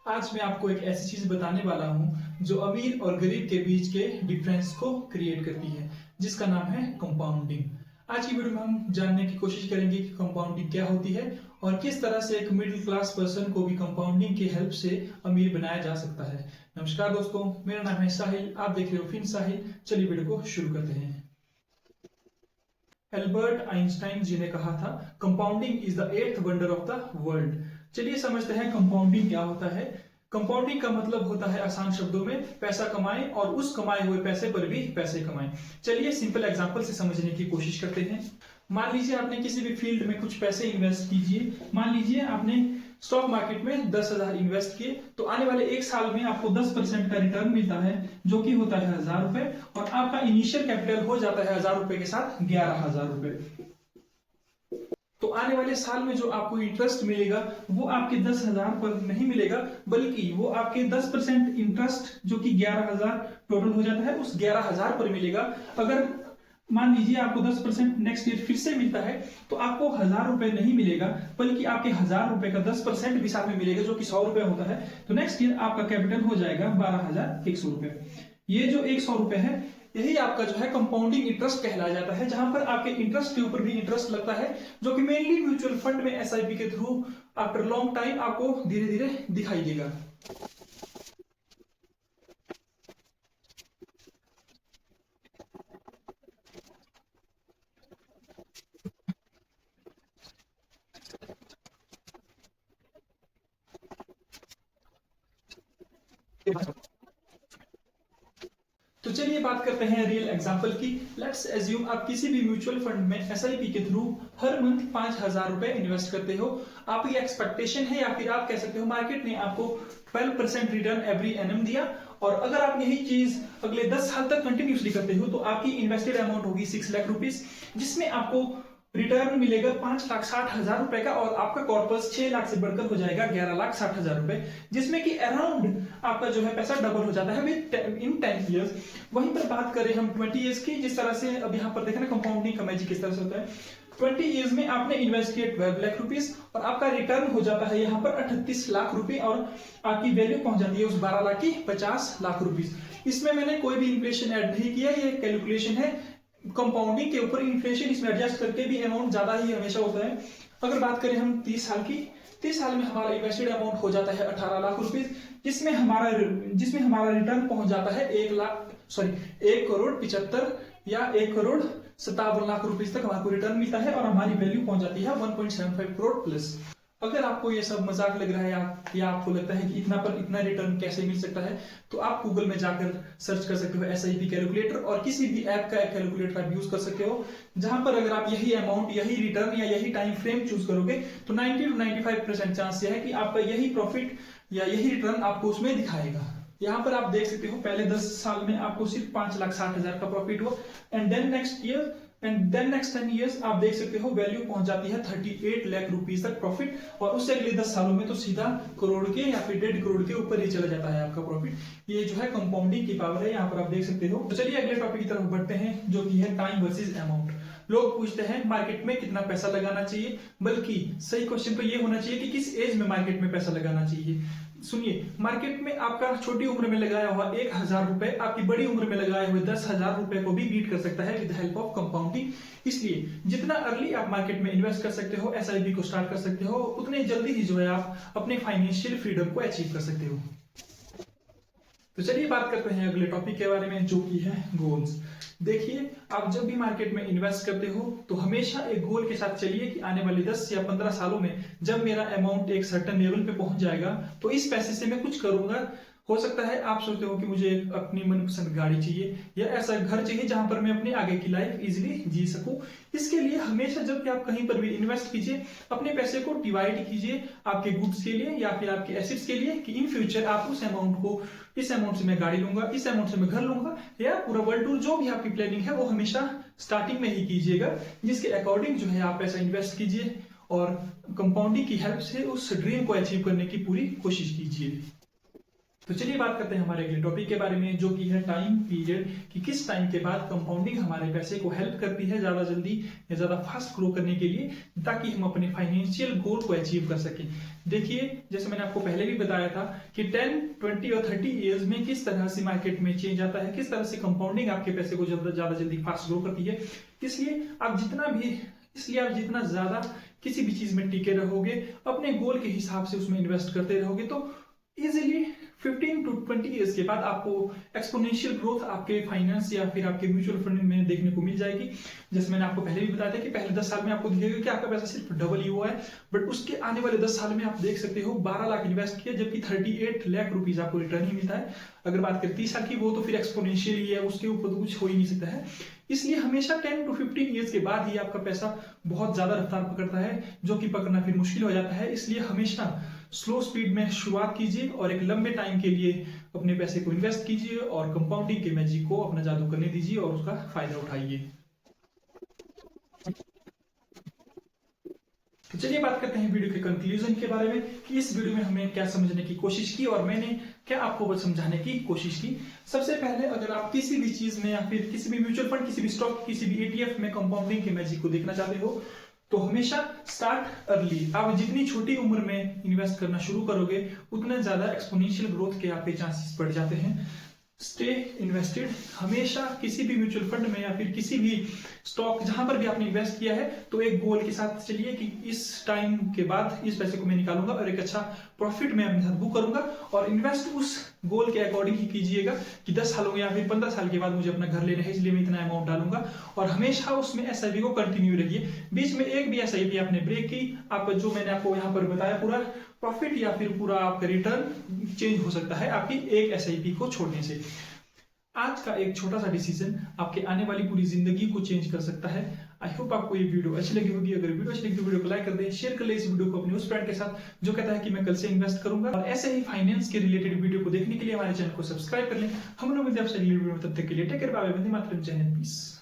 आज मैं आपको एक ऐसी चीज बताने वाला हूँ जो अमीर और गरीब के बीच के डिफरेंस को क्रिएट करती है, जिसका नाम है कंपाउंडिंग। आज की वीडियो में हम जानने की कोशिश करेंगे कि कंपाउंडिंग क्या होती है और किस तरह से एक मिडिल क्लास पर्सन को भी कंपाउंडिंग की हेल्प से अमीर बनाया जा सकता है। नमस्कार दोस्तों, मेरा नाम है साहिल, आप देख रहे हो फिन साहिल। चलिए वीडियो को शुरू करते हैं। एल्बर्ट आइंस्टाइन जी ने कहा था, compounding is the eighth wonder of the world. चलिए समझते हैं कंपाउंडिंग क्या होता है। कंपाउंडिंग का मतलब होता है आसान शब्दों में पैसा कमाएं और उस कमाए हुए पैसे पर भी पैसे कमाएं। चलिए सिंपल एग्जांपल से समझने की कोशिश करते हैं। मान लीजिए आपने किसी भी फील्ड में कुछ पैसे इन्वेस्ट कीजिए। मान लीजिए आपने स्टॉक मार्केट में 10,000 इन्वेस्ट किए, तो आने वाले एक साल में आपको 10% का रिटर्न मिलता है, जो कि होता है 1,000 रुपए, और आपका इनिशियल कैपिटल हो जाता है 1,000 रुपए के साथ 11,000 रुपए। तो आने वाले साल में जो आपको इंटरेस्ट मिलेगा वो आपके 10,000 पर नहीं मिलेगा, बल्कि वो आपके 10% इंटरेस्ट जो कि 11,000 टोटल हो जाता है उस 11,000 पर मिलेगा। अगर मान लीजिए आपको 10% नेक्स्ट ईयर फिर से मिलता है, तो आपको 1,000 रुपए नहीं मिलेगा, बल्कि आपके 1,000 रुपए का 10% भी साथ में मिलेगा, जो कि 100 रुपए होता है। तो नेक्स्ट ईयर आपका कैपिटल हो जाएगा 12,100 रुपए। ये जो 100 रुपए है, यही आपका जो है कंपाउंडिंग इंटरेस्ट कहलाया जाता है, जहां पर आपके इंटरेस्ट के ऊपर भी इंटरेस्ट लगता है, जो कि मेनली म्यूचुअल फंड में एसआईपी के थ्रू आफ्टर लॉन्ग टाइम आपको धीरे धीरे दिखाई देगा। तो चलिए बात करते हैं रियल एग्जांपल की। लेट्स एज्यूम आप किसी भी म्यूचुअल फंड में एसआईपी के थ्रू हर मंथ 5,000 रुपए इन्वेस्ट करते हो। आपकी एक्सपेक्टेशन है, या फिर आप कह सकते हो मार्केट ने आपको 12% रिटर्न एवरी एनम दिया, और अगर आप यही चीज अगले 10 साल तक कंटिन्यूसली करते हो तो आपकी इन्वेस्टेड अमाउंट होगी 6 लाख रुपीज, जिसमें आपको रिटर्न मिलेगा 5,60,000 रुपए का, और आपका कॉर्पस 6 लाख से बढ़कर हो जाएगा 11,60,000 रुपए, जिसमें कि अराउंड आपका जो है पैसा डबल हो जाता है विद इन 10 इयर्स। वहीं पर बात करें हम 20 इयर्स की, जिस तरह से अब यहाँ पर देखें ना कंपाउंडिंग का मैजिक किस तरह से होता है। 20 इयर्स में आपने इन्वेस्ट किया 12 लाख रुपीज, और आपका रिटर्न हो जाता है यहाँ पर 38 लाख रुपए, और आपकी वैल्यू पहुंच जाती है उस 12 लाख की 50 लाख रुपीज। इसमें मैंने कोई भी इन्फ्लेशन ऐड नहीं किया, ये कैलकुलेशन है कंपाउंडिंग के ऊपर। इन्फ्लेशन इसमें एडजस्ट करके भी अमाउंट ज्यादा ही हमेशा होता है। अगर बात करें हम 30 साल की, 30 साल में हमारा इन्वेस्टेड अमाउंट हो जाता है 18 लाख रुपीज, जिसमें हमारा रिटर्न पहुंच जाता है 1,75 या 1,57 लाख रुपीज तक हमारे रिटर्न मिलता है, और हमारी वैल्यू पहुंच जाती है 1.75 करोड़ प्लस। अगर आपको ये सब मजाक लग रहा है, या आपको लगता है कि इतना पर इतना रिटर्न कैसे मिल सकता है, तो आप गूगल में जाकर सर्च कर सकते हो एसआईपी कैलकुलेटर, और किसी भी ऐप का कैलकुलेटर आप यूज कर सकते हो, जहां पर अगर आप यही अमाउंट, यही रिटर्न या यही टाइम फ्रेम चूज करोगे, तो 90 to 95% चांस है कि आपका यही प्रॉफिट या यही रिटर्न आपको उसमें दिखाएगा। यहाँ पर आप देख सकते हो पहले 10 साल में आपको सिर्फ 5,60,000 का प्रॉफिट हुआ, एंड देन नेक्स्ट 10 इयर्स आप देख सकते हो वैल्यू पहुंच जाती है 38 लाख रुपीस तक प्रॉफिट, और उससे अगले 10 सालों में तो सीधा करोड़ के या फिर 1.5 करोड़ के ऊपर ही चला जाता है आपका प्रॉफिट। ये जो है कंपाउंडिंग की पावर है, यहाँ पर आप देख सकते हो। तो चलिए अगले टॉपिक की तरफ बढ़ते हैं, जो कि है टाइम वर्सेज अमाउंट। लोग पूछते हैं मार्केट में कितना पैसा लगाना चाहिए, बल्कि सही क्वेश्चन तो ये होना चाहिए कि किस एज में मार्केट में पैसा लगाना चाहिए। सुनिए, मार्केट में आपका छोटी उम्र में लगाया हुआ 1,000 रुपए आपकी बड़ी उम्र में लगाए हुए 10,000 रुपए को भी बीट कर सकता है विद हेल्प ऑफ कंपाउंडिंग। इसलिए जितना अर्ली आप मार्केट में इन्वेस्ट कर सकते हो, एसआईपी को स्टार्ट कर सकते हो, उतने जल्दी ही जो है आप अपने फाइनेंशियल फ्रीडम को अचीव कर सकते हो। तो चलिए बात करते हैं अगले टॉपिक के बारे में, जो कि है गोल्स। देखिए, आप जब भी मार्केट में इन्वेस्ट करते हो तो हमेशा एक गोल के साथ चलिए कि आने वाले 10 या 15 सालों में जब मेरा अमाउंट एक सर्टेन लेवल पे पहुंच जाएगा, तो इस पैसे से मैं कुछ करूंगा। हो सकता है आप सोचते हो कि मुझे अपनी मनपसंद गाड़ी चाहिए, या ऐसा घर चाहिए जहां पर मैं अपने आगे की लाइफ इजीली जी सकूं। इसके लिए हमेशा जब भी आप कहीं पर भी इन्वेस्ट कीजिए, अपने पैसे को डिवाइड कीजिए आपके गुड्स के लिए या फिर आपके एसेट्स के लिए, कि इन फ्यूचर आप उस अमाउंट को, इस अमाउंट से मैं गाड़ी लूंगा, इस अमाउंट से मैं घर लूंगा, या पूरा वर्ल्ड टूर, जो भी आपकी प्लानिंग है वो हमेशा स्टार्टिंग में ही कीजिएगा, जिसके अकॉर्डिंग जो है आप पैसा इन्वेस्ट कीजिए, और कंपाउंडिंग की हेल्प से उस ड्रीम को अचीव करने की पूरी कोशिश कीजिए। तो चलिए बात करते हैं हमारे अगले टॉपिक के बारे में, जो कि है टाइम पीरियड, कि किस टाइम के बाद कंपाउंडिंग हमारे पैसे को हेल्प करती है ज्यादा जल्दी या ज्यादा फास्ट ग्रो करने के लिए, ताकि हम अपने फाइनेंशियल गोल को अचीव कर सकें। देखिए, जैसे मैंने आपको पहले भी बताया था कि 10, 20 और 30 इयर्स में किस तरह से मार्केट में चेंज आता है, किस तरह से कंपाउंडिंग आपके पैसे को ज्यादा जल्दी फास्ट ग्रो करती है। इसलिए आप जितना ज्यादा किसी भी चीज में टिके रहोगे, अपने गोल के हिसाब से उसमें इन्वेस्ट करते रहोगे, तो इजिली 15 टू 20 इयर्स के बाद आपको एक्सपोनेंशियल ग्रोथ आपके फाइनेंस या फिर आपके म्यूचुअल फंड में देखने को मिल जाएगी। जैसे मैंने आपको पहले भी बताया था कि पहले 10 साल में आपको दिखेगा कि आपका पैसा सिर्फ डबल ही हुआ है, बट उसके आने वाले 10 साल में आप देख सकते हो 12 लाख इन्वेस्ट किया, जबकि 38 लाख रुपीज आपको रिटर्न ही मिलता है। अगर बात करें 30 साल की, वो तो फिर एक्सपोनेंशियल ही है, उसके ऊपर तो कुछ हो ही नहीं सकता है। इसलिए हमेशा 10 टू 15 इयर्स के बाद ही आपका पैसा बहुत ज्यादा रफ्तार पकड़ता है, जो कि पकड़ना फिर मुश्किल हो जाता है। इसलिए हमेशा स्लो स्पीड में शुरुआत कीजिए और एक लंबे टाइम के लिए अपने पैसे को इन्वेस्ट कीजिए और कंपाउंडिंग के मैजिक को अपना जादू करने दीजिए और उसका फायदा उठाइए। तो चलिए बात करते हैं वीडियो के कंक्लूजन के बारे में, कि इस वीडियो में हमने क्या समझने की कोशिश की और मैंने क्या आपको समझाने की कोशिश की। सबसे पहले, अगर आप किसी भी चीज में या फिर किसी भी म्यूचुअल फंड, किसी भी स्टॉक, किसी भी ETF में कंपाउंडिंग के मैजिक को देखना चाहते हो, तो हमेशा स्टार्ट अर्ली। आप जितनी छोटी उम्र में इन्वेस्ट करना शुरू करोगे, उतना ज्यादा एक्सपोनेंशियल ग्रोथ के आपके चांसेस बढ़ जाते हैं। Stay invested. हमेशा किसी भी म्यूचुअल फंड में या फिर किसी भी स्टॉक जहां पर भी आपने इन्वेस्ट किया है, तो एक गोल के साथ चलिए कि इस टाइम के बाद इस पैसे को मैं निकालूंगा और एक अच्छा प्रॉफिट मैं अपने साथ बुक करूंगा, और इन्वेस्ट उस गोल के अकॉर्डिंग ही कीजिएगा कि 10 सालों या फिर 15 साल के बाद मुझे अपना घर लेना है, इसलिए मैं इतना अमाउंट डालूंगा। और हमेशा उसमें SIP को कंटिन्यू रखिए। बीच में एक भी SIP आपने ब्रेक की, आपका जो मैंने आपको यहाँ पर बताया पूरा प्रॉफिट या फिर पूरा आपका रिटर्न चेंज हो सकता है आपकी एक SIP को छोड़ने से। आज का एक छोटा सा डिसीजन आपके आने वाली पूरी जिंदगी को चेंज कर सकता है। आई होप आपको ये वीडियो अच्छी लगी होगी। अगर वीडियो अच्छी लगी तो वीडियो को लाइक कर दें, शेयर कर ले इस वीडियो को अपने उस फ्रेंड के साथ जो कहता है कि मैं कल से इन्वेस्ट करूंगा। और ऐसे ही फाइनेंस के रिलेटेड वीडियो को देखने के लिए हमारे चैनल को सब्सक्राइब कर लें। हम लोग मिलते हैं आपसे अगली वीडियो में, तब तक के लिए take care, bye bye, Vande Mataram, जय हिंद, पीस।